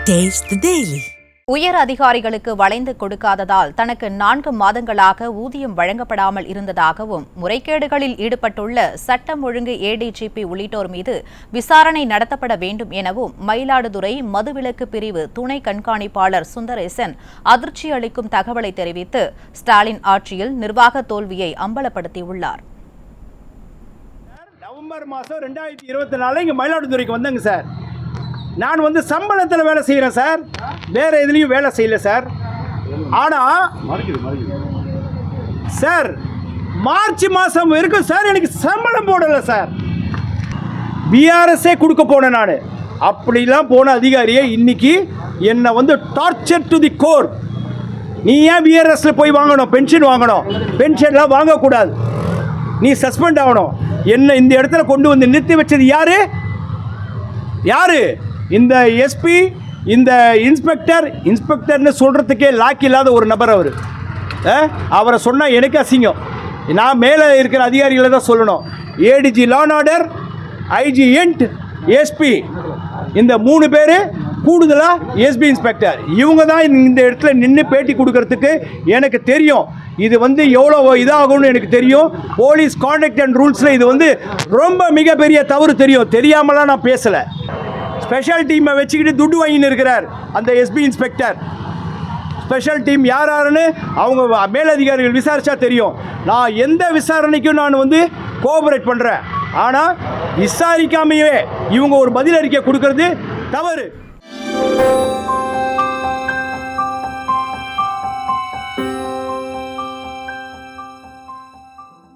Taste the Daily. உயர் அதிகாரிகளுக்கு வளைந்து கொடுக்காததால் தனக்கு 4 மாதங்களாக ஊதியம் வழங்கப்படாமல் இருந்ததாகவும் முறைகேடுகளில் ஈடுபட்டுள்ள சட்டம் ஒழுங்கு ஏடிஜிபி உள்ளிட்டோர் மீது விசாரணை நடத்தப்பட வேண்டும் எனவும் மயிலாடுதுறை மதுவிலக்கு பிரிவு துணை கண்காணிப்பாளர் சுந்தரேசன் அதிர்ச்சி அளிக்கும் தகவலை தெரிவித்து ஸ்டாலின் ஆட்சியில் நிர்வாக தோல்வியை அம்பலப்படுத்தியுள்ளார். நவம்பர் மாதம் 2024 இங்கே மயிலாடுதுறைக்கு வந்தேங்க சார். நான் சம்பளத்தில் வேலை செய்கிறேன் சார், வேறு எதுலேயும் வேலை செய்யலை சார். ஆனால் சார் மார்ச் மாதம் வரைக்கும் சார் எனக்கு சம்பளம் போடலை சார். பிஆர்எஸ்ஸே கொடுக்க போனேன் நான். அப்படிலாம் போன அதிகாரியை இன்னைக்கு என்னை டார்ச்சர் டு தி கோர். நீ ஏன் பிஆர்எஸ்ல போய் வாங்கணும், பென்ஷன் வாங்கணும், பென்ஷன்லாம் வாங்கக்கூடாது, நீ சஸ்பெண்ட் ஆகணும். என்ன இந்த இடத்துல கொண்டு வந்து நிறுத்தி வச்சது யாரு? இந்த எஸ்பி, இந்த இன்ஸ்பெக்டர்னு சொல்கிறதுக்கே லாக் இல்லாத ஒரு நபர் அவர். அவரை சொன்னால் எனக்கு அசிங்கம். நான் மேலே இருக்கிற அதிகாரிகளை தான் சொல்லணும். ADG law and order, IG end, SP, இந்த 3 பேர் கூடுதலாக எஸ்பி இன்ஸ்பெக்டர், இவங்க தான் இந்த இடத்துல நின்று பேட்டி கொடுக்கறதுக்கு எனக்கு தெரியும். இது எவ்வளோ இதாகும்னு எனக்கு தெரியும். போலீஸ் கான்டக்ட் அண்ட் ரூல்ஸில் இது ரொம்ப மிகப்பெரிய தவறு தெரியும். தெரியாமலாம் நான் பேசலை. ஸ்பெஷல் டீமை வச்சுக்கிட்டு துட்டு வாங்கின்னு இருக்கிறார் அந்த எஸ்பி இன்ஸ்பெக்டர். ஸ்பெஷல் டீம் யாருன்னு அவங்க மேலதிகாரிகள் விசாரிச்சா தெரியும். நான் எந்த விசாரணைக்கும் நான் கோஆபரேட் பண்ணுறேன். ஆனால் விசாரிக்காமையே இவங்க ஒரு பதில் அறிக்கை கொடுக்கறது தவறு.